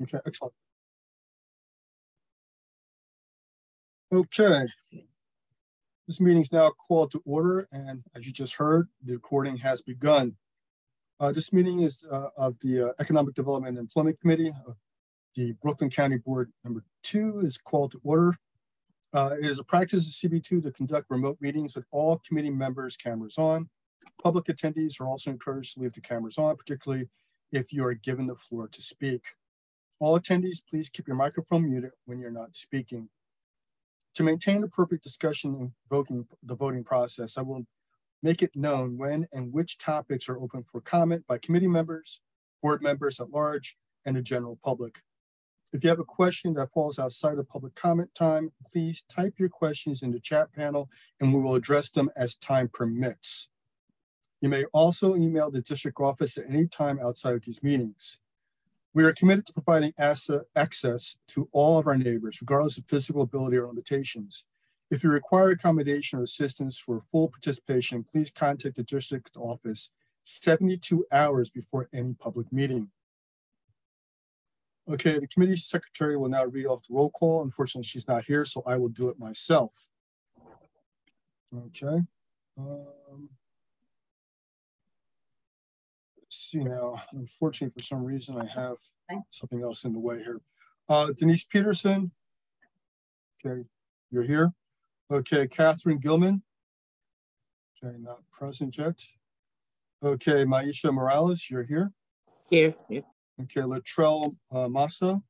Okay, excellent. Okay, this meeting is now called to order, and as you just heard, the recording has begun. This meeting is of the Economic Development and Employment Committee of the Brooklyn County Board number 2 is called to order. It is a practice of CB2 to conduct remote meetings with all committee members' cameras on. Public attendees are also encouraged to leave the cameras on, particularly if you are given the floor to speak. All attendees, please keep your microphone muted when you're not speaking. To maintain appropriate discussion invoking the voting process, I will make it known when and which topics are open for comment by committee members, board members at large, and the general public. If you have a question that falls outside of public comment time, please type your questions in the chat panel and we will address them as time permits. You may also email the district office at any time outside of these meetings. We are committed to providing access to all of our neighbors, regardless of physical ability or limitations. If you require accommodation or assistance for full participation, please contact the district office 72 hours before any public meeting. Okay, the committee secretary will now read off the roll call. Unfortunately, she's not here, so I will do it myself. Okay. Let's see now. Unfortunately, for some reason, I have something else in the way here. Denise Peterson. Okay, you're here. Okay, Catherine Gilman. Okay, not present yet. Okay, Maisha Morales, you're here. Here. Yep. Okay, Latrell Massa.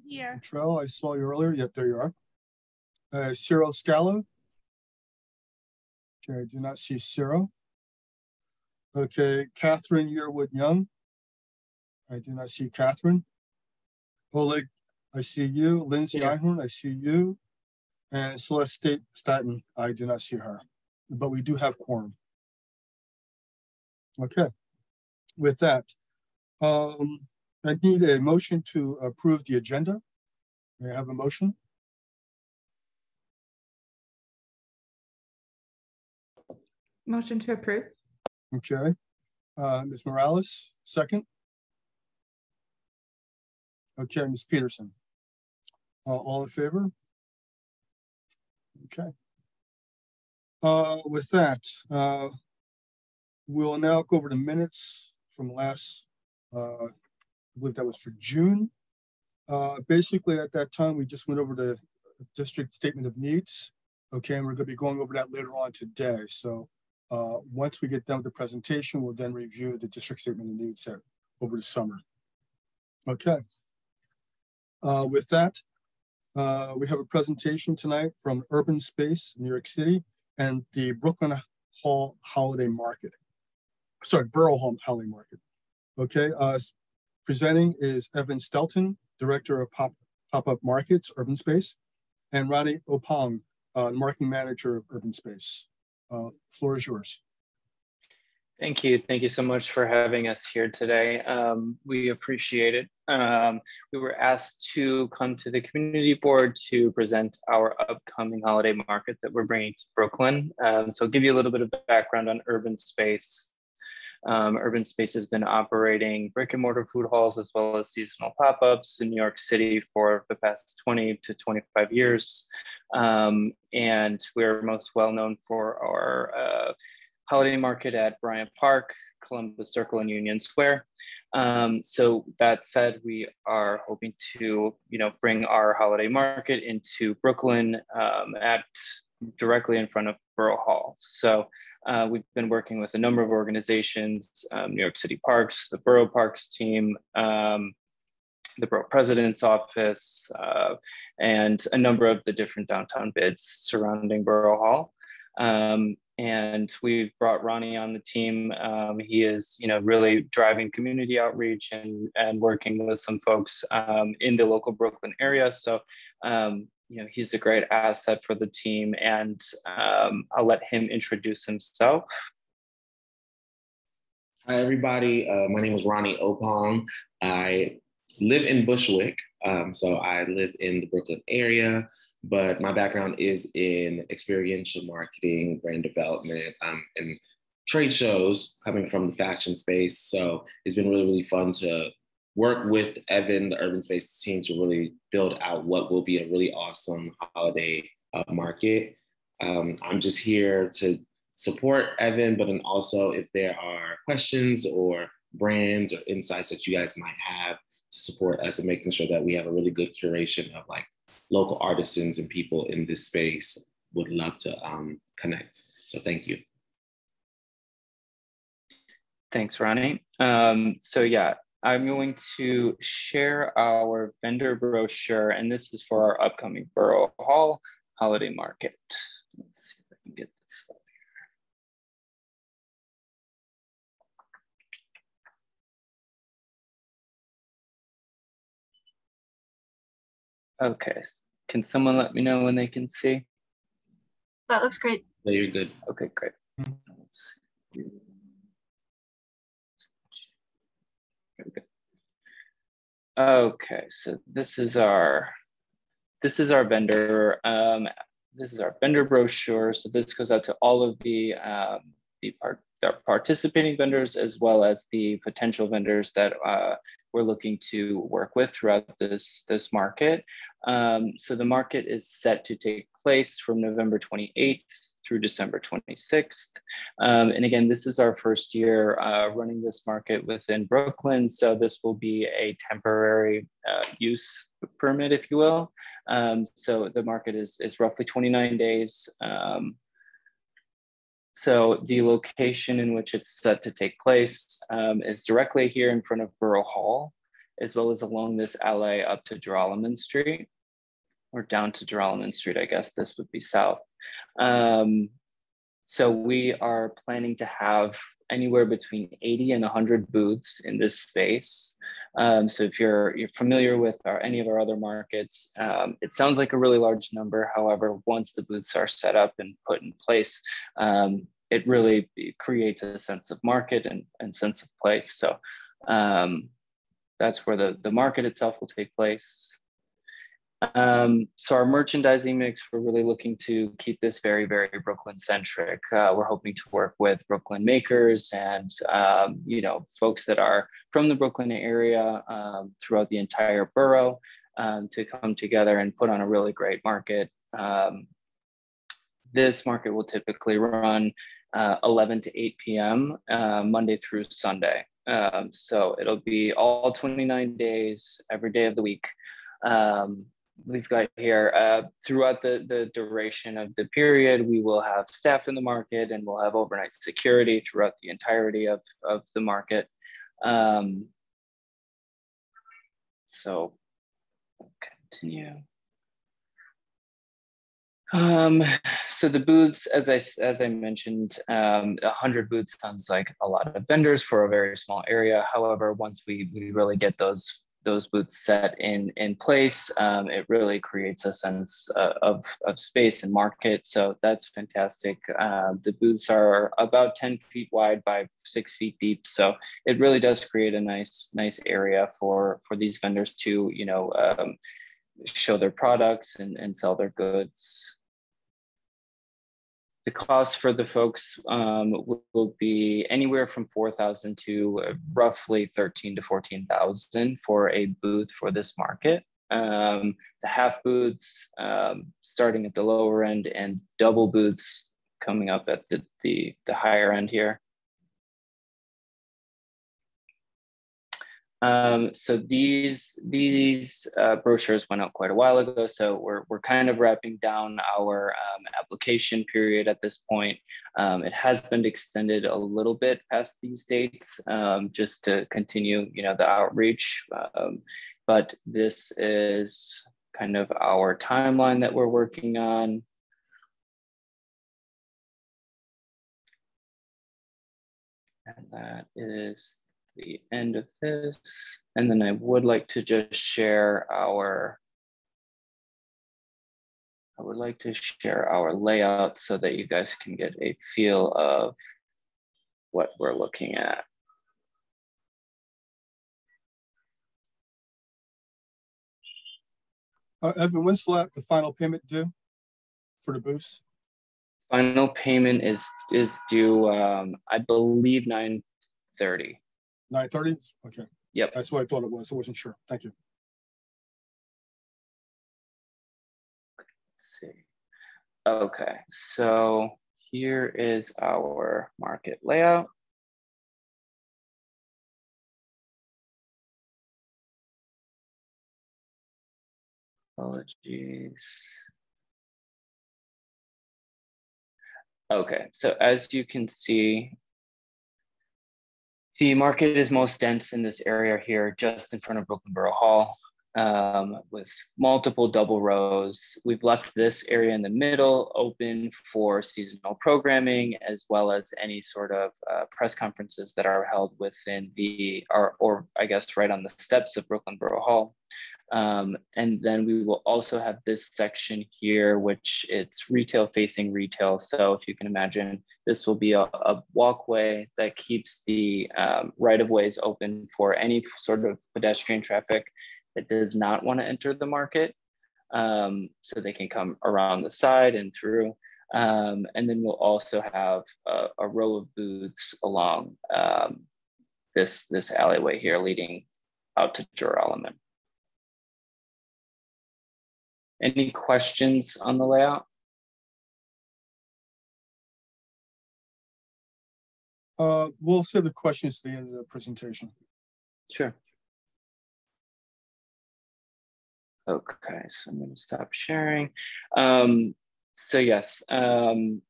Here. Latrell, I saw you earlier. Yep, there you are. Cyril Scalo. Okay, I do not see Cyril. Okay, Catherine Yearwood Young. I do not see Catherine. Oleg, I see you. Lindsay Einhorn, I see you. And Celeste Staten, I do not see her. But we do have quorum. Okay, with that, I need a motion to approve the agenda. May I have a motion? Motion to approve. Okay. Ms. Morales, second. Okay, Ms. Peterson. All in favor? Okay. With that, we'll now go over the minutes from last, I believe that was for June. Basically, at that time, we just went over the district statement of needs. Okay, and we're going to be going over that later on today. So once we get done with the presentation, we'll then review the district statement of needs over the summer. Okay. With that, we have a presentation tonight from Urbanspace, New York City, and the Brooklyn Hall Holiday Market. Sorry, Borough Home Holiday Market. Okay, presenting is Evan Stelton, Director of Pop-Up Markets, Urbanspace, and Ronnie Opong, Marketing Manager of Urbanspace. Floor is yours. Thank you. Thank you so much for having us here today. We appreciate it. We were asked to come to the community board to present our upcoming holiday market that we're bringing to Brooklyn. So I'll give you a little bit of background on Urbanspace. Urbanspace has been operating brick and mortar food halls as well as seasonal pop-ups in New York City for the past 20 to 25 years. And we're most well known for our holiday market at Bryant Park, Columbus Circle, and Union Square. So that said, we are hoping to, bring our holiday market into Brooklyn directly in front of Borough Hall. So we've been working with a number of organizations, New York City Parks, the Borough Parks team, the Borough President's Office, and a number of the different downtown bids surrounding Borough Hall. And we've brought Ronnie on the team. He is, really driving community outreach and working with some folks in the local Brooklyn area. So, he's a great asset for the team, and I'll let him introduce himself. Hi, everybody. My name is Ronnie Opong. I live in Bushwick, so I live in the Brooklyn area. But my background is in experiential marketing, brand development, and trade shows coming from the fashion space. So it's been really, really fun to work with Evan, the Urbanspace team, to really build out what will be a really awesome holiday market. I'm just here to support Evan, but then also if there are questions or brands or insights that you guys might have to support us and making sure that we have a really good curation of like local artisans and people in this space, would love to connect. So thank you. Thanks, Ronnie. So yeah, I'm going to share our vendor brochure, and this is for our upcoming Borough Hall holiday market. Let's see if I can get this up here. Okay, can someone let me know when they can see? That looks great. Yeah, you're good. Okay, great. Let's see. Okay, so this is our vendor. This is our vendor brochure. So this goes out to all of the participating vendors, as well as the potential vendors that we're looking to work with throughout this market. So the market is set to take place from November 28th through December 26th. And again, this is our first year running this market within Brooklyn. So this will be a temporary use permit, if you will. So the market is roughly 29 days. So the location in which it's set to take place is directly here in front of Borough Hall, as well as along this alley up to Joralemon Street, or down to Joralemon Street, I guess this would be south. So we are planning to have anywhere between 80 and 100 booths in this space. So if you're familiar with any of our other markets, it sounds like a really large number. However, once the booths are set up and put in place, it really creates a sense of market and sense of place. So that's where the market itself will take place. So our merchandising mix, we're really looking to keep this very, very Brooklyn centric. We're hoping to work with Brooklyn makers and folks that are from the Brooklyn area throughout the entire borough to come together and put on a really great market. This market will typically run 11 to 8 p.m. Monday through Sunday. So it'll be all 29 days, every day of the week. We've got here throughout the duration of the period, we will have staff in the market, and we'll have overnight security throughout the entirety of the market. So we'll continue. So the booths, as I mentioned, 100 booths sounds like a lot of vendors for a very small area. However, once we really get those booths set in place, it really creates a sense of space and market. So that's fantastic. The booths are about 10 feet wide by 6 feet deep. So it really does create a nice area for these vendors to, show their products and sell their goods. The cost for the folks will be anywhere from $4,000 to roughly $13,000 to $14,000 for a booth for this market. The half booths starting at the lower end, and double booths coming up at the higher end here. So these brochures went out quite a while ago, so we're kind of wrapping down our application period at this point. It has been extended a little bit past these dates, just to continue, the outreach. But this is kind of our timeline that we're working on. And that is the end of this. And then I would like to just share our layout so that you guys can get a feel of what we're looking at. Evan, when's the final payment due for the booths? Final payment is due, I believe 9/30. 9/30? Okay. Yep. That's what I thought it was. I wasn't sure. Thank you. Let's see. Okay, so here is our market layout. Apologies. Okay, so as you can see, the market is most dense in this area here, just in front of Brooklyn Borough Hall, with multiple double rows. We've left this area in the middle open for seasonal programming, as well as any sort of press conferences that are held within or I guess right on the steps of Brooklyn Borough Hall. And then we will also have this section here, which it's retail facing retail. So if you can imagine, this will be a walkway that keeps the right-of-ways open for any sort of pedestrian traffic that does not want to enter the market. So they can come around the side and through. And then we'll also have a row of booths along this alleyway here leading out to Urbanspace. Any questions on the layout? We'll save the questions to the end of the presentation. Sure. Okay, so I'm going to stop sharing. So yes, the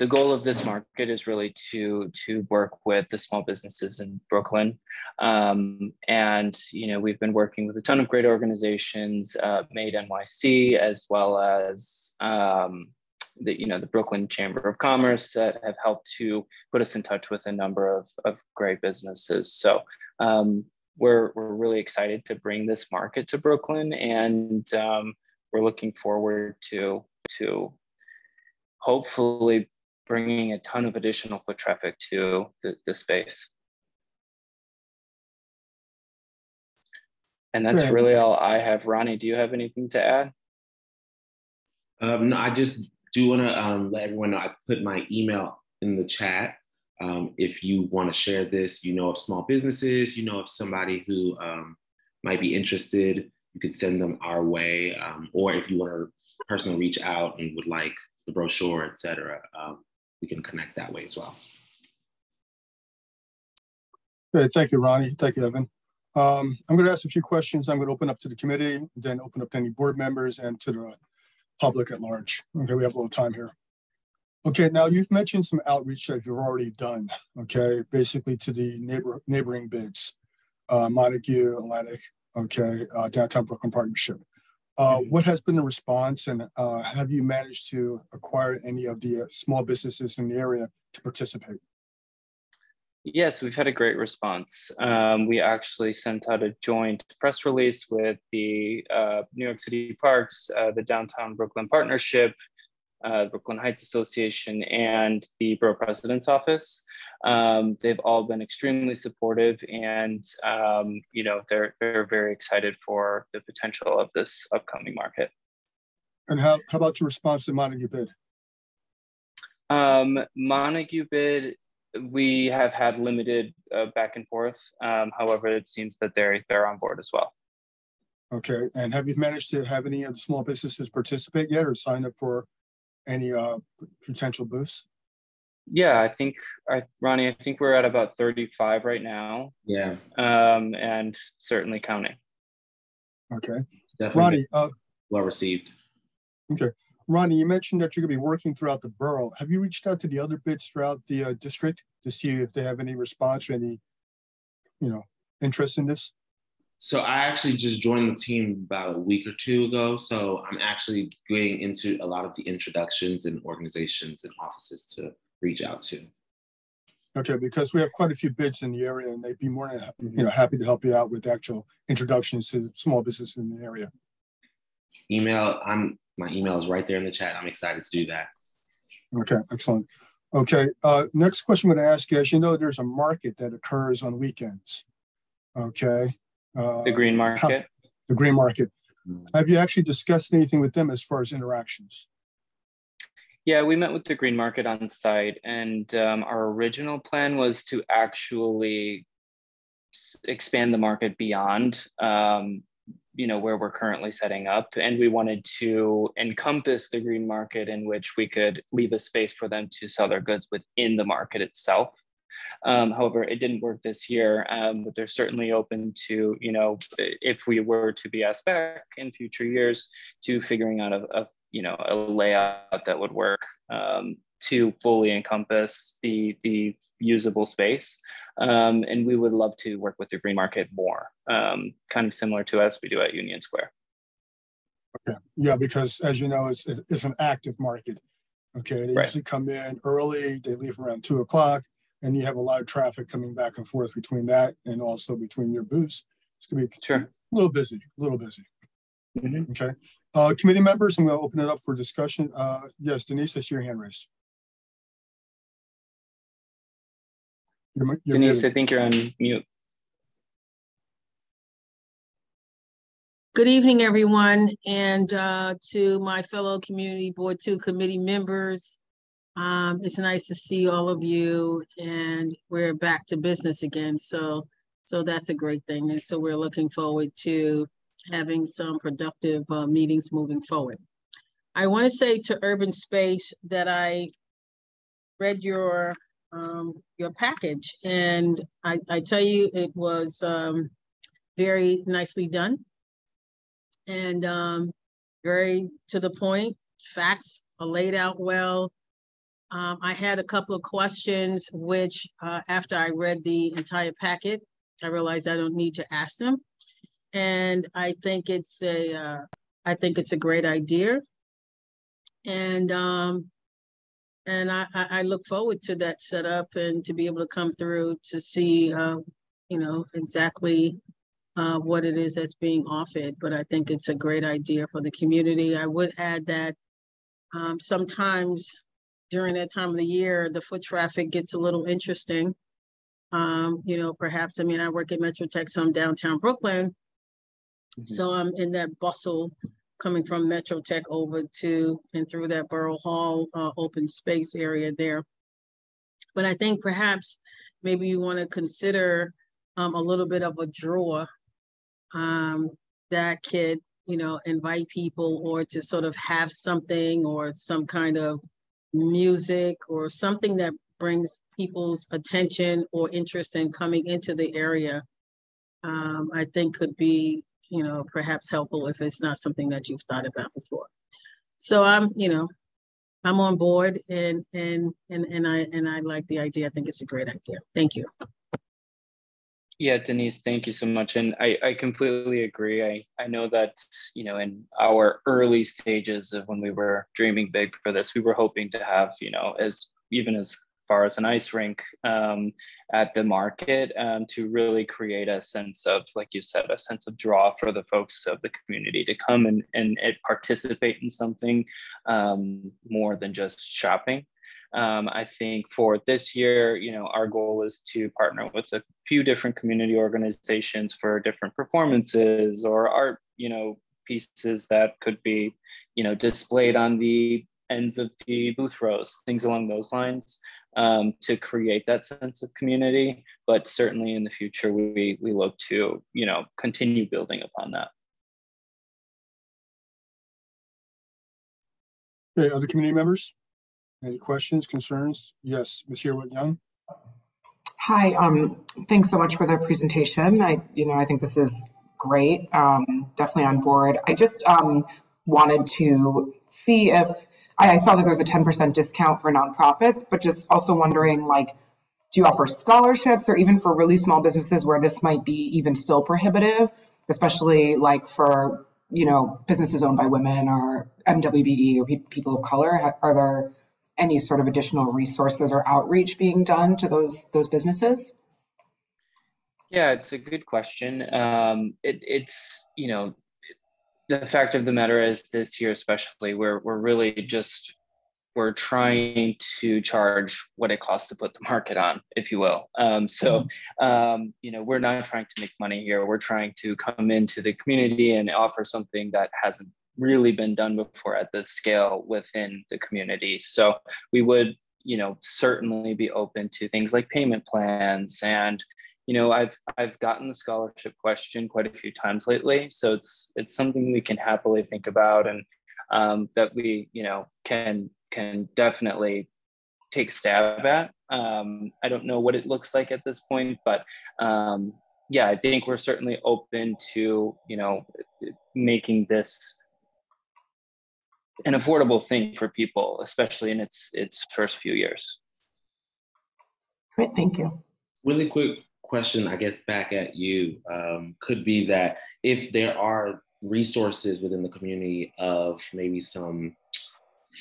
goal of this market is really to work with the small businesses in Brooklyn. And, we've been working with a ton of great organizations, Made NYC, as well as the Brooklyn Chamber of Commerce that have helped to put us in touch with a number of great businesses. So we're really excited to bring this market to Brooklyn, and we're looking forward to hopefully bringing a ton of additional foot traffic to the space. And that's really all I have. Ronnie, do you have anything to add? No, I just do want to let everyone know I put my email in the chat. If you want to share this, of small businesses, of somebody who might be interested, you could send them our way. Or if you want to personally reach out and would like the brochure, et cetera, we can connect that way as well. Great, thank you, Ronnie. Thank you, Evan. I'm going to ask a few questions. I'm going to open up to the committee, then open up to any board members and to the public at large. Okay, we have a little time here. Okay, now you've mentioned some outreach that you've already done, okay, basically to the neighboring bids, Montague, Atlantic, okay, Downtown Brooklyn Partnership. What has been the response, and have you managed to acquire any of the small businesses in the area to participate? Yes, we've had a great response. We actually sent out a joint press release with the New York City Parks, the Downtown Brooklyn Partnership, Brooklyn Heights Association, and the Borough President's Office. They've all been extremely supportive, and they're very excited for the potential of this upcoming market. And how about your response to Montague bid? Montague bid, we have had limited back and forth. However, it seems that they're on board as well. Okay, and have you managed to have any of the small businesses participate yet or sign up for any potential booths? Yeah, Ronnie, I think we're at about 35 right now. Yeah. And certainly counting. Okay. Definitely Ronnie, well received. Okay. Ronnie, you mentioned that you're going to be working throughout the borough. Have you reached out to the other bids throughout the district to see if they have any response or any, interest in this? So I actually just joined the team about a week or two ago. So I'm actually going into a lot of the introductions and organizations and offices to reach out to. Okay, because we have quite a few bids in the area, and they'd be more than happy to help you out with actual introductions to small businesses in the area. My email is right there in the chat. I'm excited to do that. Okay, excellent. Okay, next question I'm going to ask you, as you know, there's a market that occurs on weekends. Okay. The green market. The green market. Have you actually discussed anything with them as far as interactions? Yeah, we met with the Green Market on site, and our original plan was to actually expand the market beyond where we're currently setting up, and we wanted to encompass the Green Market in which we could leave a space for them to sell their goods within the market itself. However, it didn't work this year, but they're certainly open to, if we were to be asked back in future years, to figuring out a layout that would work to fully encompass the usable space. And we would love to work with the Green Market more, kind of similar to as we do at Union Square. Okay, yeah, because as you know, it's an active market. Okay, they usually come in early, they leave around 2 o'clock, and you have a lot of traffic coming back and forth between that and also between your booths. It's gonna be a little busy, Mm-hmm. Okay, committee members, I'm gonna open it up for discussion. Yes, Denise, I see your hand raised. You're Denise, muted. I think you're on mute. Good evening, everyone, and to my fellow Community Board 2 committee members. It's nice to see all of you, and we're back to business again. So that's a great thing, and so we're looking forward to having some productive meetings moving forward. I want to say to Urbanspace that I read your package, and I tell you it was very nicely done and very to the point. Facts are laid out well. I had a couple of questions which after I read the entire packet, I realized I don't need to ask them, and I think it's a great idea, and I look forward to that setup and to be able to come through to see, exactly what it is that's being offered. But I think it's a great idea for the community. I would add that sometimes during that time of the year, the foot traffic gets a little interesting. Perhaps, I work at Metro Tech, so I'm downtown Brooklyn. Mm-hmm. So I'm in that bustle coming from Metro Tech over to and through that Borough Hall open space area there. But I think perhaps maybe you want to consider a little bit of a draw that could, invite people, or to sort of have something or some kind of music or something that brings people's attention or interest in coming into the area. I think could be, perhaps helpful if it's not something that you've thought about before. So I'm on board, and I like the idea. I think it's a great idea. Thank you. Yeah, Denise, thank you so much. And I completely agree. I know that, in our early stages of when we were dreaming big for this, we were hoping to have, as far as an ice rink at the market, to really create a sense of, like you said, a sense of draw for the folks of the community to come and participate in something more than just shopping. I think for this year, our goal is to partner with a few different community organizations for different performances or art, pieces that could be, displayed on the ends of the booth rows, things along those lines, to create that sense of community. But certainly in the future, we look to, continue building upon that. Okay, other community members? Any questions, concerns? Yes, Ms. Young. Hi, thanks so much for the presentation. I think this is great. Definitely on board. I just wanted to see if I saw that there's a 10% discount for nonprofits, but just also wondering, do you offer scholarships or even for really small businesses where this might be even still prohibitive, especially for businesses owned by women or MWBE or people of color? Are there any sort of additional resources or outreach being done to those businesses? Yeah, it's a good question. It's the fact of the matter is this year especially, we're really we're trying to charge what it costs to put the market on, if you will. We're not trying to make money here. We're trying to come into the community and offer something that hasn't really been done before at this scale within the community. So we would, certainly be open to things like payment plans. And, I've gotten the scholarship question quite a few times lately. So it's something we can happily think about, and that we, can definitely take a stab at. I don't know what it looks like at this point, but yeah, I think we're certainly open to, making this an affordable thing for people, especially in its first few years. Great, thank you. Really quick question, I guess, back at you, could be that if there are resources within the community of maybe some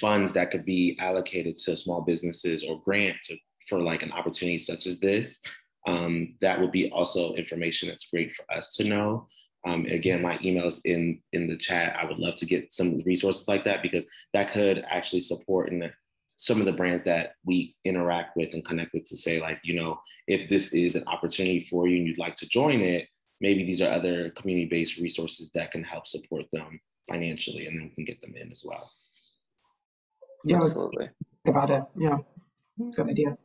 funds that could be allocated to small businesses or grants for like an opportunity such as this, that would be also information that's great for us to know. Again, my email is in the chat. I would love to get some resources like that, because that could actually support some of the brands that we interact with and connect with, to say, like, if this is an opportunity for you and you'd like to join it, maybe these are other community-based resources that can help support them financially, and then we can get them in as well. Yeah, absolutely. About it. Yeah, good idea.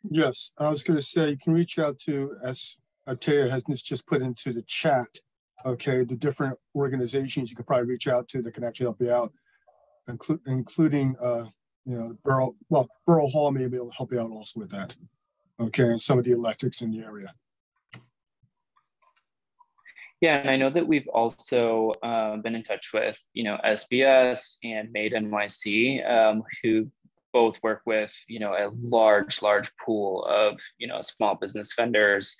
Yes, I was going to say you can reach out to, as Taya has just put into the chat, okay, the different organizations you could probably reach out to that can actually help you out, including Borough Hall may be able to help you out also with that. Okay, and some of the electrics in the area. Yeah, and I know that we've also been in touch with, SBS and Made NYC, who both work with, a large pool of, small business vendors.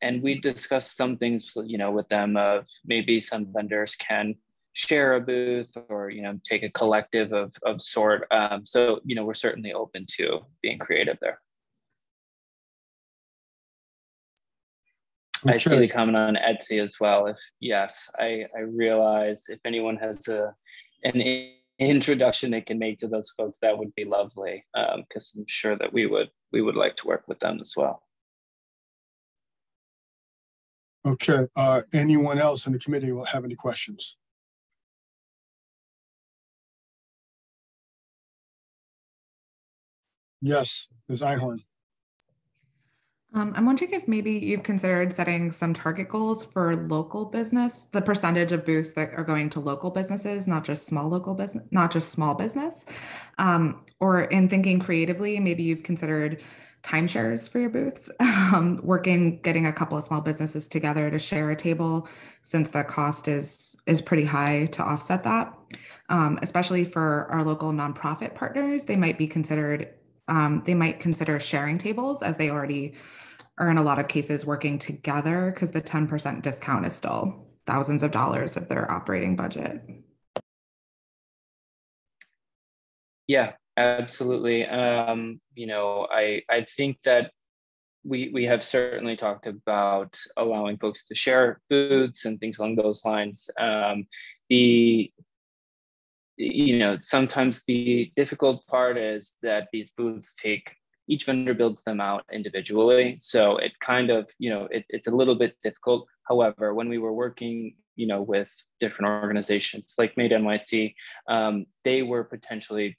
And we discussed some things, with them of maybe some vendors can share a booth or, take a collective of sort. So, we're certainly open to being creative there. Okay. I see the comment on Etsy as well. I realize if anyone has an introduction they can make to those folks, that would be lovely, because I'm sure that we would like to work with them as well. Okay, anyone else in the committee will have any questions? Yes, Ms. Einhorn. I'm wondering if maybe you've considered setting some target goals for local business, the percentage of booths that are going to local businesses, not just small business. Or in thinking creatively, maybe you've considered timeshares for your booths, getting a couple of small businesses together to share a table, since the cost is pretty high to offset that. Especially for our local nonprofit partners, they might consider sharing tables, as they already are in a lot of cases working together, because the 10% discount is still thousands of dollars of their operating budget. Yeah, absolutely. I think that we have certainly talked about allowing folks to share booths and things along those lines. Sometimes the difficult part is that these booths each vendor builds them out individually. So it kind of, it's a little bit difficult. However, when we were working, with different organizations like Made NYC, they were potentially,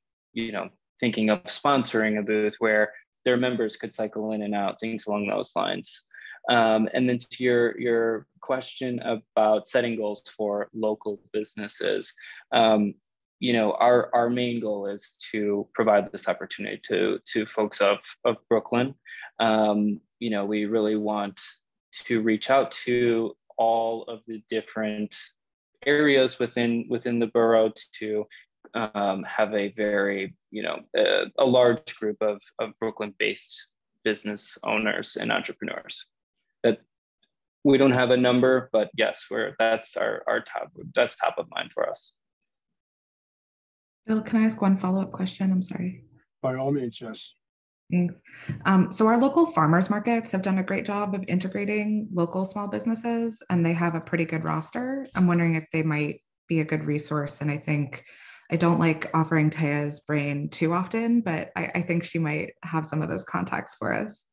thinking of sponsoring a booth where their members could cycle in and out, things along those lines. And then to your question about setting goals for local businesses, our main goal is to provide this opportunity to folks of Brooklyn. We really want to reach out to all of the different areas within the borough to have a very, a large group of Brooklyn-based business owners and entrepreneurs. That we don't have a number, but yes, that's top of mind for us. Bill, can I ask one follow-up question? I'm sorry. By all means, yes. Thanks. So our local farmers markets have done a great job of integrating local small businesses, and they have a pretty good roster. I'm wondering if they might be a good resource. And I don't like offering Taya's brain too often, but I think she might have some of those contacts for us.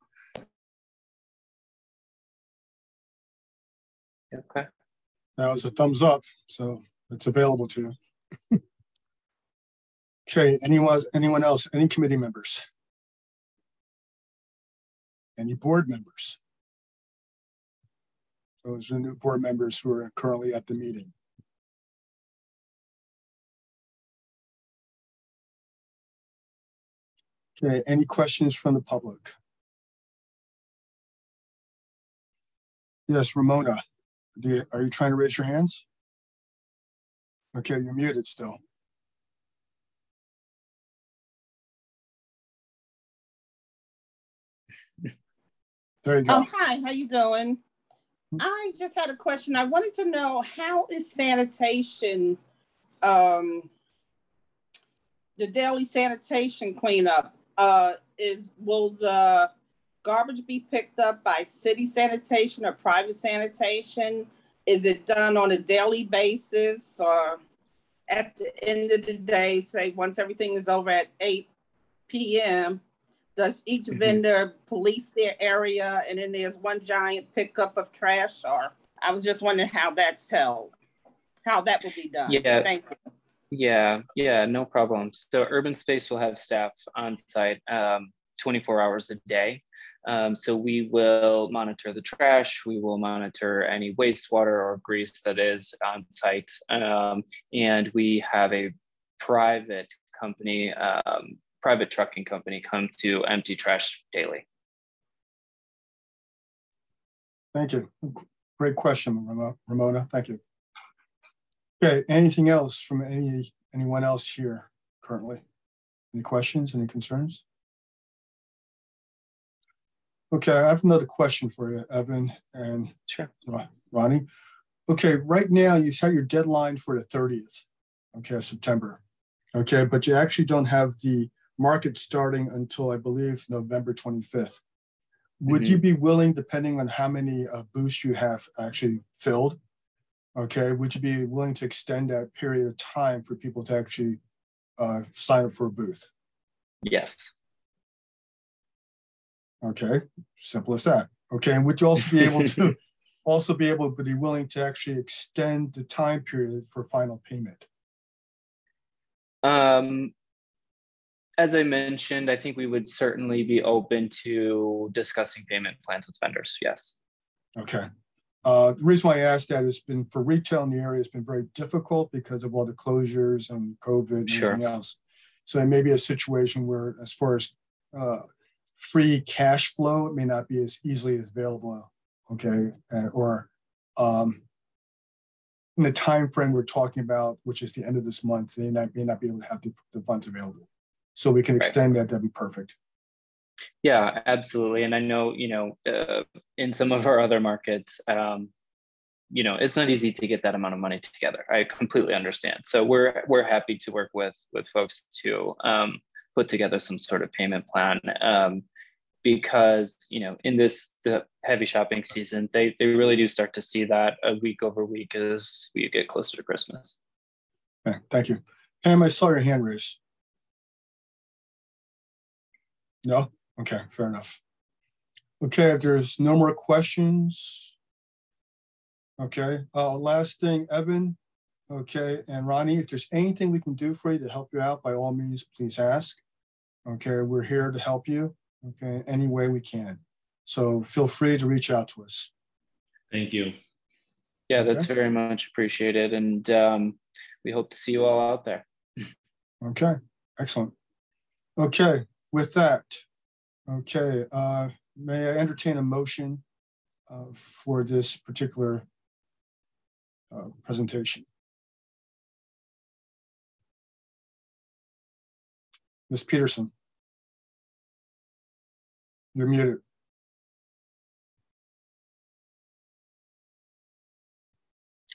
Okay. That was a thumbs up. So It's available to you. Okay, anyone else? Any committee members? Any board members? Those are new board members who are currently at the meeting. Okay, any questions from the public? Yes, Ramona, are you trying to raise your hands? Okay, you're muted still. There you go. Oh, hi, how you doing? I just had a question. I wanted to know, how is sanitation, the daily sanitation cleanup? Will the garbage be picked up by city sanitation or private sanitation? Is it done on a daily basis, or at the end of the day, say once everything is over at 8 p.m., does each vendor police their area and then there's one giant pickup of trash? Or I was just wondering how that's held, how that will be done. Yeah. Thank you. Yeah, no problem. So Urbanspace will have staff on site 24 hours a day. So we will monitor the trash, we will monitor any wastewater or grease that is on site. And we have a private company, private trucking company come to empty trash daily. Thank you. Great question, Ramona. Thank you. Okay, anything else from anyone else here currently? Any questions, any concerns? Okay, I have another question for you, Evan and Sure. Ronnie. Okay, right now you set your deadline for the 30th, okay, of September. Okay, but you actually don't have the market starting until, I believe, November 25th. Would you be willing, depending on how many booths you have actually filled, okay, would you be willing to extend that period of time for people to actually sign up for a booth? Yes. Okay, simple as that. Okay, and would you also be able to be willing to actually extend the time period for final payment? As I mentioned, I think we would certainly be open to discussing payment plans with vendors. Yes. Okay. The reason why I asked that has been for retail in the area, it's been very difficult because of all the closures and COVID and everything else. So it may be a situation where, as far as free cash flow, it may not be as easily available. Okay, or in the time frame we're talking about, which is the end of this month, they may not be able to have the funds available. So we can extend that. That'd be perfect. Yeah, absolutely. And I know, in some of our other markets, it's not easy to get that amount of money together. I completely understand. So we're happy to work with folks to put together some sort of payment plan, because in the heavy shopping season, they really do start to see that a week over week as we get closer to Christmas. Okay, thank you. Pam, I saw your hand raised. No? Okay, fair enough. Okay, if there's no more questions. Okay, last thing, Evan, okay, and Ronnie, if there's anything we can do for you to help you out, by all means, please ask. Okay, we're here to help you, okay, any way we can. So feel free to reach out to us. Thank you. Yeah, that's very much appreciated. And we hope to see you all out there. Okay, excellent. Okay, with that, okay, may I entertain a motion for this particular presentation? Ms. Peterson, you're muted.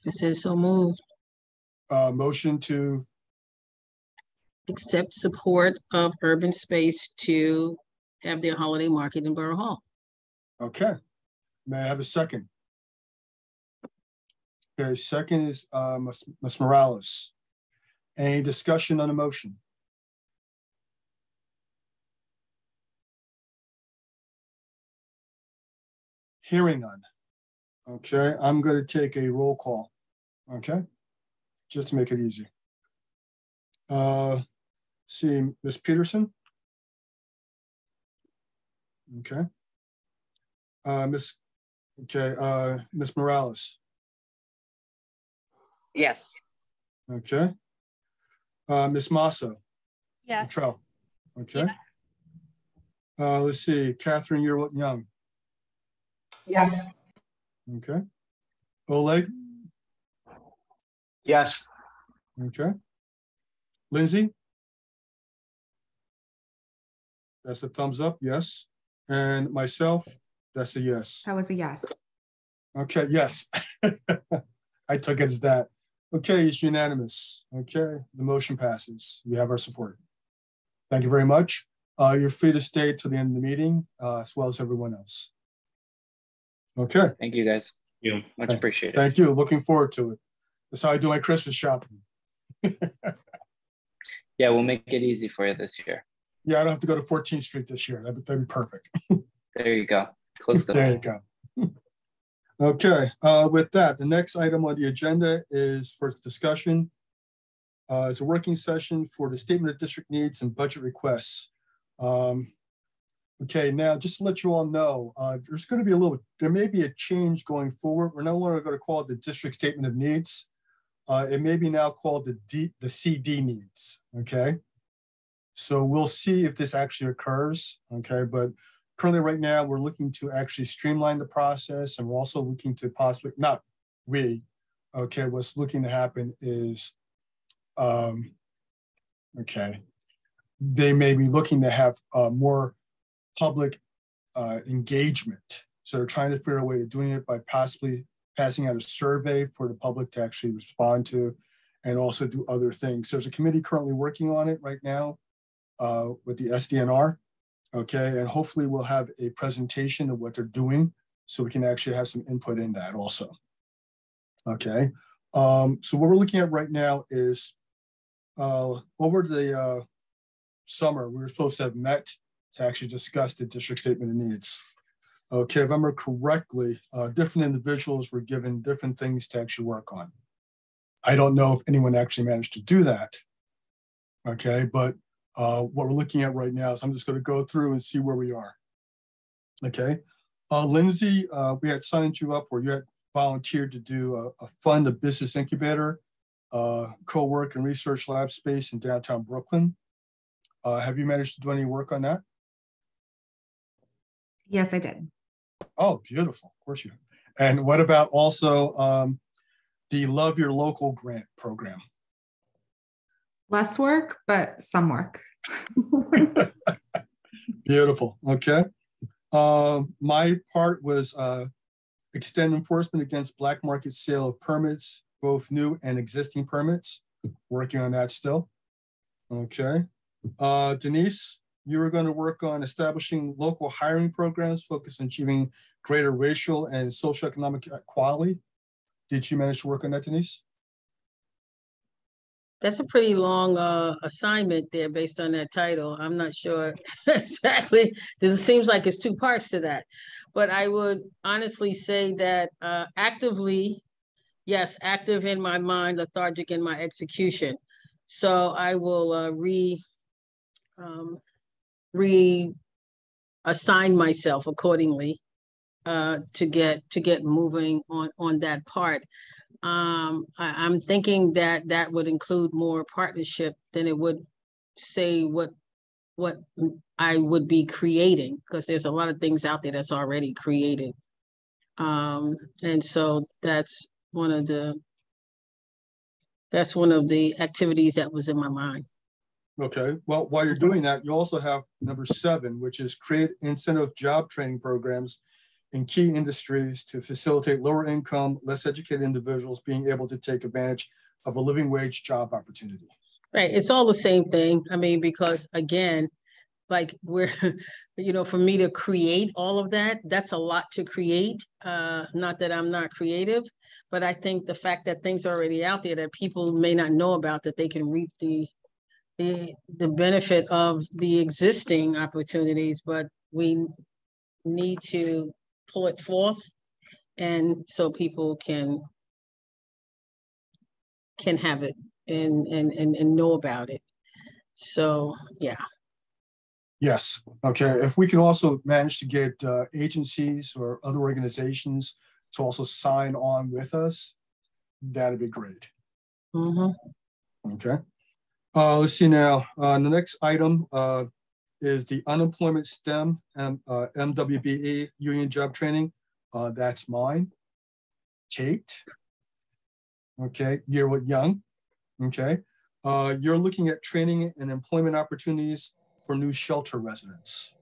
I said so moved. Motion to Accept support of Urbanspace to have their holiday market in Borough Hall. Okay. May I have a second? Okay, second is Ms. Morales. Any discussion on the motion? Hearing none. Okay, I'm going to take a roll call. Okay. just to make it easy. See, Ms. Peterson. Okay. Ms. Morales. Yes. Okay. Ms. Massa. Yes. Trell. Okay. Yeah. Let's see, Catherine Yearwood-Young. Yes. Okay. Oleg. Yes. Okay. Lindsay. That's a thumbs up, yes. And myself, that's a yes. That was a yes. Okay, yes. I took it as that. Okay, it's unanimous. Okay, the motion passes. You have our support. Thank you very much. You're free to stay to the end of the meeting, as well as everyone else. Okay. Thank you, guys. Much appreciated. Thank you. Looking forward to it. That's how I do my Christmas shopping. Yeah, we'll make it easy for you this year. Yeah, I don't have to go to 14th Street this year. That'd be perfect. There you go. Close the There you go. Okay, with that, the next item on the agenda is for discussion. It's a working session for the statement of district needs and budget requests. Okay, now just to let you all know, there's going to be there may be a change going forward. We're no longer going to call it the district statement of needs. It may be now called the CD needs, okay? So we'll see if this actually occurs, okay? But currently right now, we're looking to actually streamline the process, and we're also looking to possibly, not we, okay, what's looking to happen is, okay, they may be looking to have more public engagement. So they're trying to figure out a way of doing it by possibly passing out a survey for the public to actually respond to, and also do other things. There's a committee currently working on it right now with the SDNR, okay? And hopefully we'll have a presentation of what they're doing so we can actually have some input in that also, okay? So what we're looking at right now is over the summer, we were supposed to have met to actually discuss the district statement of needs. Okay, if I remember correctly, different individuals were given different things to actually work on. I don't know if anyone actually managed to do that, okay? But what we're looking at right now is I'm just gonna go through and see where we are, okay? Lindsay, we had signed you up where you had volunteered to do fund a business incubator, co-work and research lab space in downtown Brooklyn. Have you managed to do any work on that? Yes, I did. Oh, beautiful. Of course you have. And what about also the Love Your Local grant program? Less work, but some work. Beautiful. Okay. My part was extend enforcement against black market sale of permits, both new and existing permits. Working on that still. Okay. Denise, you were going to work on establishing local hiring programs focused on achieving greater racial and socioeconomic equality. Did you manage to work on that, Denise? That's a pretty long assignment there based on that title. I'm not sure exactly, because it seems like it's two parts to that. But I would honestly say that actively, yes, active in my mind, lethargic in my execution. So I will reassign myself accordingly to get moving on that part. I'm thinking that would include more partnership than it would say what I would be creating, because there's a lot of things out there that's already created. And so that's one of the activities that was in my mind. Okay, well, while you're doing that, you also have number 7, which is create incentive job training programs in key industries to facilitate lower income, less educated individuals being able to take advantage of a living wage job opportunity. Right, it's all the same thing. I mean, because again, like we're, for me to create all of that, that's a lot to create. Not that I'm not creative, but I think the fact that things are already out there that people may not know about, that they can reap the benefit of the existing opportunities, but we need to pull it forth, and so people can can have it and know about it. So, yeah. Yes. Okay. If we can also manage to get agencies or other organizations to also sign on with us, that'd be great. Mm-hmm. Okay. Let's see now. The next item is the unemployment STEM MWBE union job training. That's mine. Kate. Okay. You're with Young. Okay. You're looking at training and employment opportunities for new shelter residents.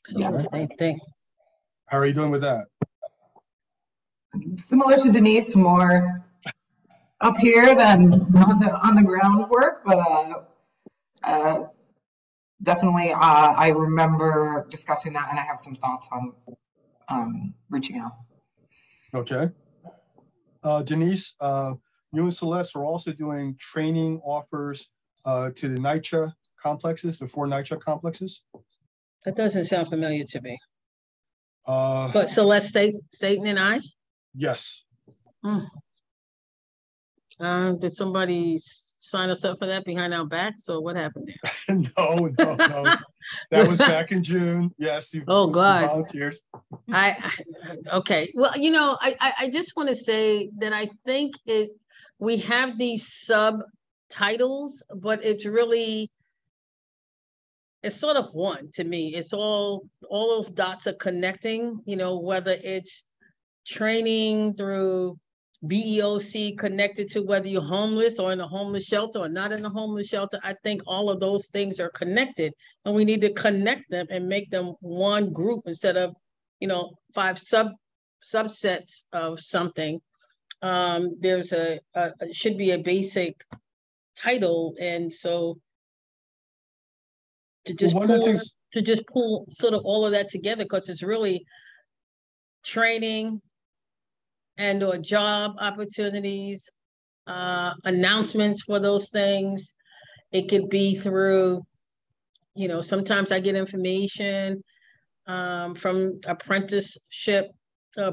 So same thing. How are you doing with that? Similar to Denise, more up here than on the ground work, but definitely I remember discussing that, and I have some thoughts on reaching out. Okay. Denise, you and Celeste are also doing training offers to the NYCHA complexes, the 4 NYCHA complexes. That doesn't sound familiar to me. But Celeste, Staten and I? Yes. Did somebody sign us up for that behind our backs, or what happened there? No. That was back in June. Yes. Oh God. Volunteers. Okay. Well, I just want to say that I think we have these subtitles, but it's sort of one to me. It's all those dots are connecting, whether it's training through BEOC connected to whether you're homeless or in a homeless shelter or not in a homeless shelter. I think all of those things are connected, and we need to connect them and make them one group instead of, 5 subsets of something. There's should be a basic title, and so to just pull sort of all of that together, because it's really training and or job opportunities, announcements for those things. It could be through, sometimes I get information from apprenticeship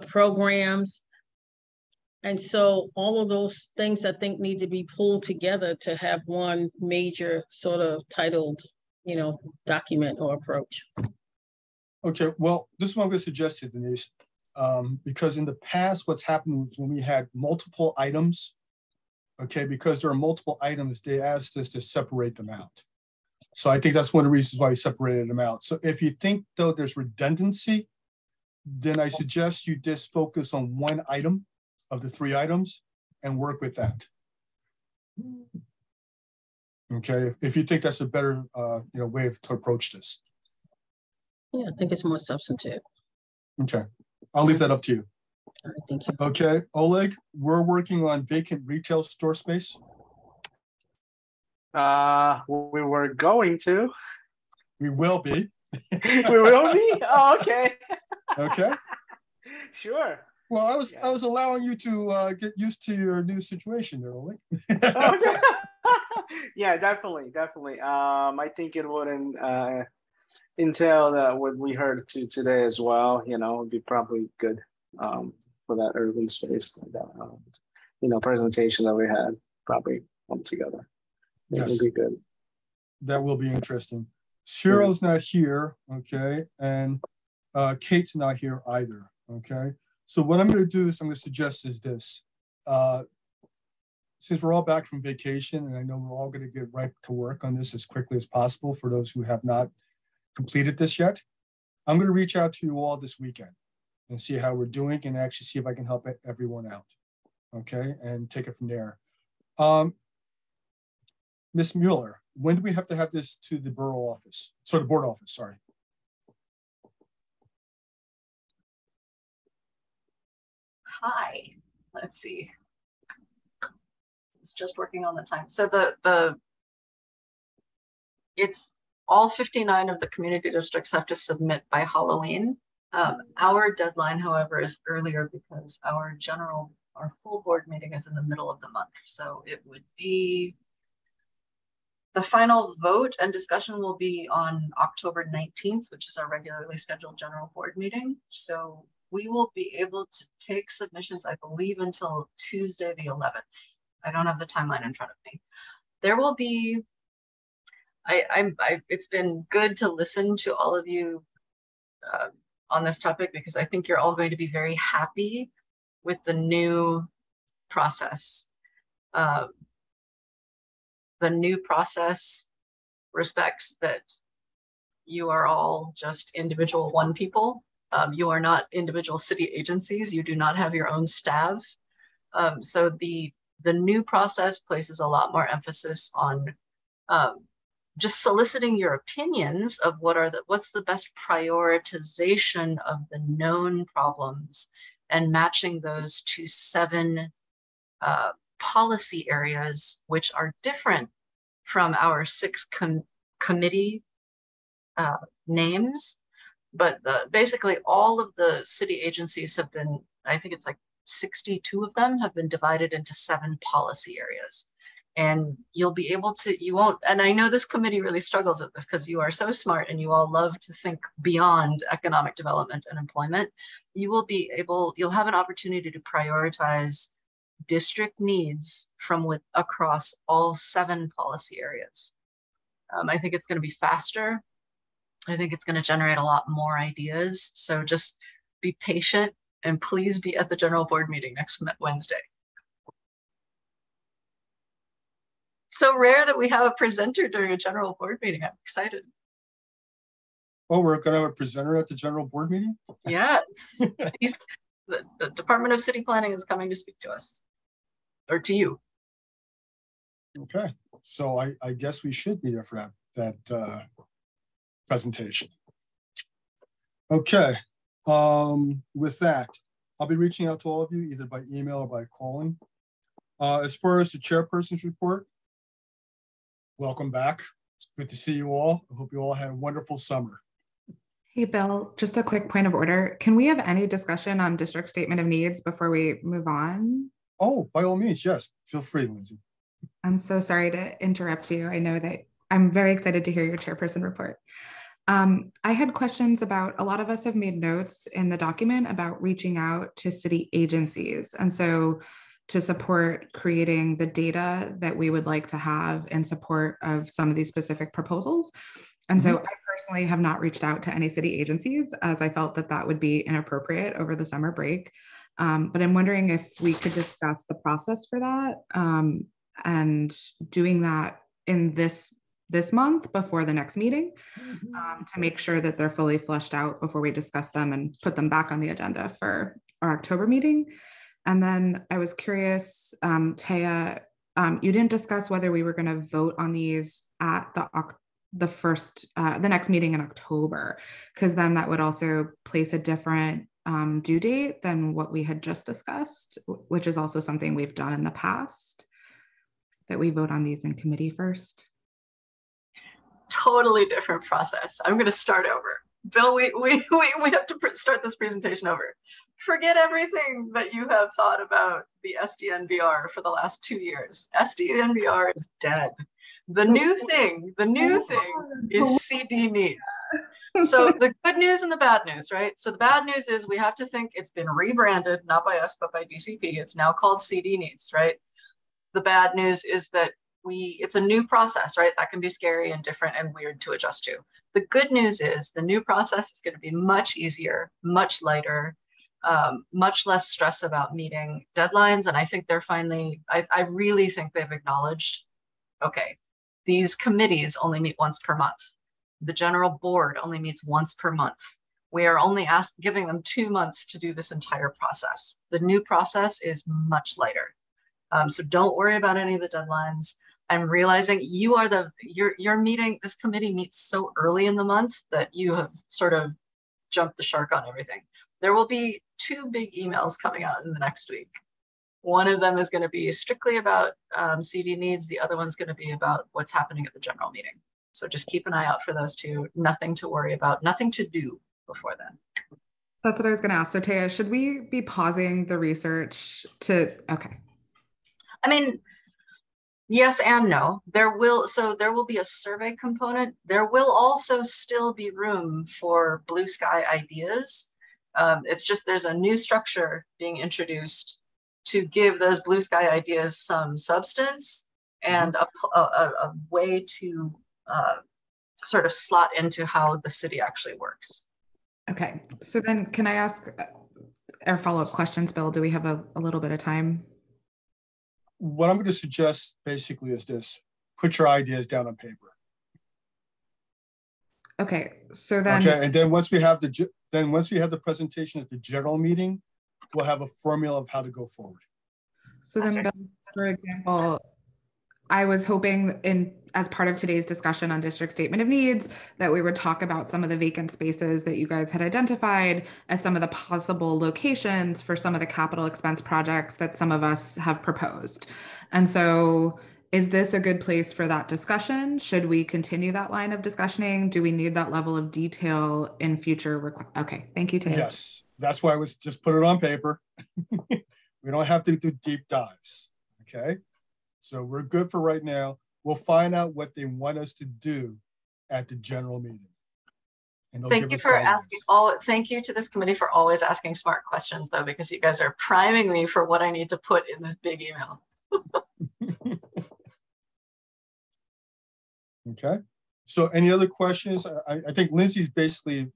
programs. And so all of those things I think need to be pulled together to have one major sort of titled, document or approach. Okay, well, this is what I'm going to suggest to Denise. Because in the past, what's happened was when we had multiple items, okay, because there are multiple items, they asked us to separate them out. So I think that's one of the reasons why we separated them out. So if you think, though, there's redundancy, then I suggest you just focus on one item of the 3 items and work with that. Okay, if you think that's a better way to approach this. Yeah, I think it's more substantive. Okay. I'll leave that up to you. All right, thank you. Okay, Oleg, we're working on vacant retail store space. We were going to. We will be. We will be? Oh, okay. Okay. Sure. Well, I was allowing you to get used to your new situation there, Oleg. Okay. Yeah, definitely. I think it wouldn't entail that what we heard today as well. Would be probably good for that urban space, presentation that we had probably come together. It would be good. That will be interesting. Cyril's not here, okay, and Kate's not here either, okay. So what I'm going to do is I'm going to suggest is this. Since we're all back from vacation, and I know we're all going to get right to work on this as quickly as possible for those who have not completed this yet, I'm going to reach out to you all this weekend and see how we're doing and actually see if I can help everyone out, okay, and take it from there. Ms. Mueller, when do we have to have this to the borough office? So the board office, sorry. Hi, let's see. It's just working on the time. So it's all 59 of the community districts have to submit by Halloween. Our deadline, however, is earlier because our full board meeting is in the middle of the month. So it would be, the final vote and discussion will be on October 19th, which is our regularly scheduled general board meeting. So we will be able to take submissions, I believe, until Tuesday the 11th. I don't have the timeline in front of me. There will be, it's been good to listen to all of you on this topic, because I think you're all going to be very happy with the new process. The new process respects that you are all just individual one people. You are not individual city agencies. You do not have your own staffs. So the new process places a lot more emphasis on just soliciting your opinions of what's the best prioritization of the known problems, and matching those to 7 policy areas, which are different from our 6 committee names. But basically all of the city agencies have been, I think it's like 62 of them have been divided into 7 policy areas. And you'll be able to, you won't, and I know this committee really struggles with this because you are so smart and you all love to think beyond economic development and employment. You will be able, you'll have an opportunity to prioritize district needs from across all 7 policy areas. I think it's going to be faster. I think it's going to generate a lot more ideas. So just be patient and please be at the general board meeting next Wednesday. So rare that we have a presenter during a general board meeting. I'm excited. Oh, we're going to have a presenter at the general board meeting? Yes. The Department of City Planning is coming to speak to us, or to you. Okay, so I guess we should be there for that presentation. Okay, with that, I'll be reaching out to all of you either by email or by calling. As far as the chairperson's report, welcome back. It's good to see you all. I hope you all had a wonderful summer. Hey, Bill, just a quick point of order. Can we have any discussion on district statement of needs before we move on? Oh, by all means, yes. Feel free, Lindsay. I'm so sorry to interrupt you. I know that I'm very excited to hear your chairperson report. I had questions about, a lot of us have made notes in the document about reaching out to city agencies. And so to support creating the data that we would like to have in support of some of these specific proposals. And so I personally have not reached out to any city agencies, as I felt that that would be inappropriate over the summer break. But I'm wondering if we could discuss the process for that, and doing that in this month before the next meeting, to make sure that they're fully fleshed out before we discuss them and put them back on the agenda for our October meeting. And then I was curious, Taya, you didn't discuss whether we were going to vote on these at the next meeting in October, because then that would also place a different due date than what we had just discussed, which is also something we've done in the past, that we vote on these in committee first. Totally different process. I'm going to start over. Bill, we have to start this presentation over. Forget everything that you have thought about the SDNVR for the last 2 years. SDNVR is dead. The new thing is CD needs. So the good news and the bad news, right? So the bad news is we have to think it's been rebranded, not by us, but by DCP. It's now called CD needs, right? The bad news is that it's a new process, right? That can be scary and different and weird to adjust to. The good news is the new process is going to be much easier, much lighter, much less stress about meeting deadlines. And I think they're finally, I really think they've acknowledged, okay, these committees only meet once per month. The general board only meets once per month. We are only giving them 2 months to do this entire process. The new process is much lighter. So don't worry about any of the deadlines. I'm realizing your meeting, this committee meets so early in the month that you have sort of jumped the shark on everything. There will be 2 big emails coming out in the next week. One of them is going to be strictly about CD needs. The other one's going to be about what's happening at the general meeting. So just keep an eye out for those 2. Nothing to worry about, nothing to do before then. That's what I was going to ask. So Taya, should we be pausing the research to, okay. I mean, yes and no. There will be a survey component. There will also still be room for blue sky ideas. It's just there's a new structure being introduced to give those blue sky ideas some substance and a way to sort of slot into how the city actually works. Okay, so then can I ask our follow-up questions, Bill? Do we have a little bit of time? What I'm going to suggest basically is this: put your ideas down on paper. Okay, so then. Okay, and then once we have the presentation at the general meeting, we'll have a formula of how to go forward. So then, Bill, for example, I was hoping as part of today's discussion on district statement of needs that we would talk about some of the vacant spaces that you guys had identified as some of the possible locations for some of the capital expense projects that some of us have proposed. And so is this a good place for that discussion? Should we continue that line of discussioning? Do we need that level of detail in future? Okay, thank you, Taylor. Yes, that's why I was just put it on paper. We don't have to do deep dives, okay? So we're good for right now. We'll find out what they want us to do at the general meeting. And thank you for asking thank you to this committee for always asking smart questions though, because you guys are priming me for what I need to put in this big email. Okay, so any other questions? I think Lindsay's basically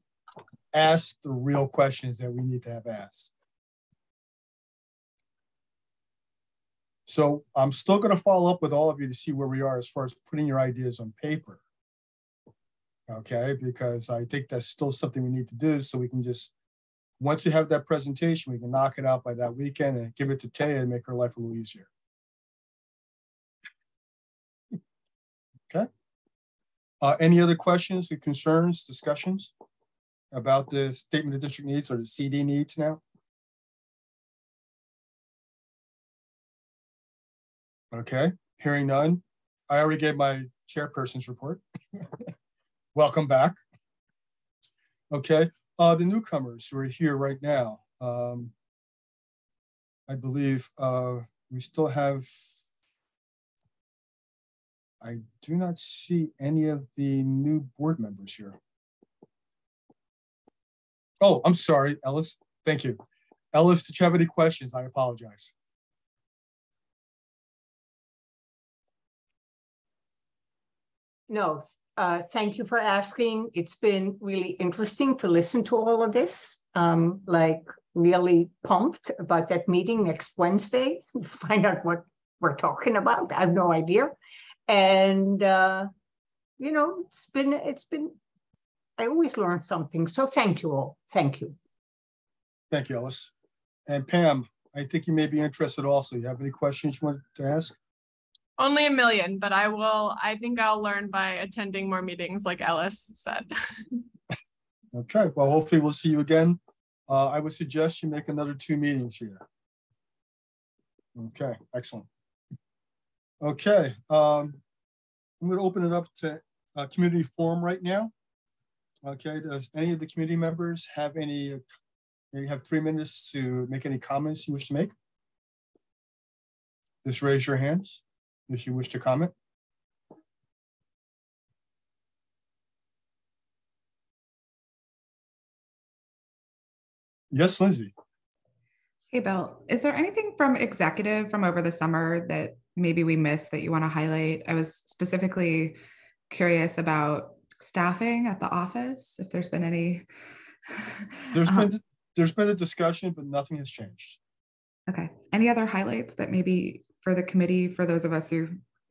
asked the real questions that we need to have asked. So I'm still going to follow up with all of you to see where we are as far as putting your ideas on paper. Okay, because I think that's still something we need to do, so we can just, once we have that presentation, we can knock it out by that weekend and give it to Taya and make her life a little easier. Okay. Any other questions or concerns, discussions about the statement of district needs or the CD needs now? Okay, hearing none. I already gave my chairperson's report. Welcome back. Okay, the newcomers who are here right now. I believe we still have, I do not see any of the new board members here. Oh, I'm sorry, Ellis. Thank you. Ellis, did you have any questions? I apologize. No, thank you for asking. It's been really interesting to listen to all of this. Like really pumped about that meeting next Wednesday to find out what we're talking about. I have no idea. And, you know, it's been, I always learn something. So thank you all. Thank you. Thank you, Ellis. And Pam, I think you may be interested also. You have any questions you want to ask? Only a million, but I think I'll learn by attending more meetings like Ellis said. Okay, well, hopefully we'll see you again. I would suggest you make another 2 meetings here. Okay, excellent. Okay, I'm going to open it up to community forum right now. Okay, does any of the community members have any, you have 3 minutes to make any comments you wish to make? Just raise your hands if you wish to comment. Yes, Lindsay. Hey, Bill, is there anything from executive from over the summer that maybe we missed that you want to highlight? I was specifically curious about staffing at the office, if there's been any. There's been a discussion, but nothing has changed. Okay. Any other highlights that maybe for the committee, for those of us who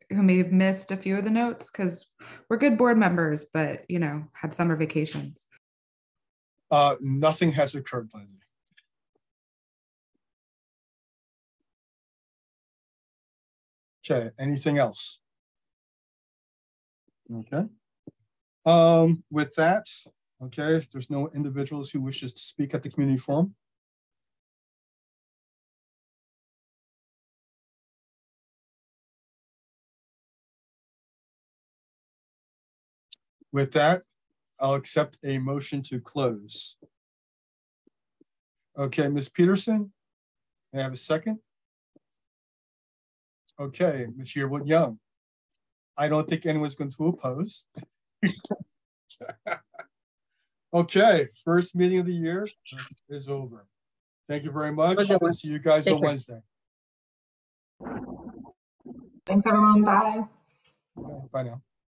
may have missed a few of the notes, because we're good board members, but, you know, had summer vacations? Nothing has occurred, Lindsay. Okay, anything else? Okay. With that, okay, if there's no individuals who wishes to speak at the community forum. With that, I'll accept a motion to close. Okay, Ms. Peterson, may I have a second? Okay, Ms. Yearwood Young. I don't think anyone's going to oppose. Okay, first meeting of the year is over. Thank you very much. I'll see you guys on Wednesday. Thanks, everyone. Bye. Bye now.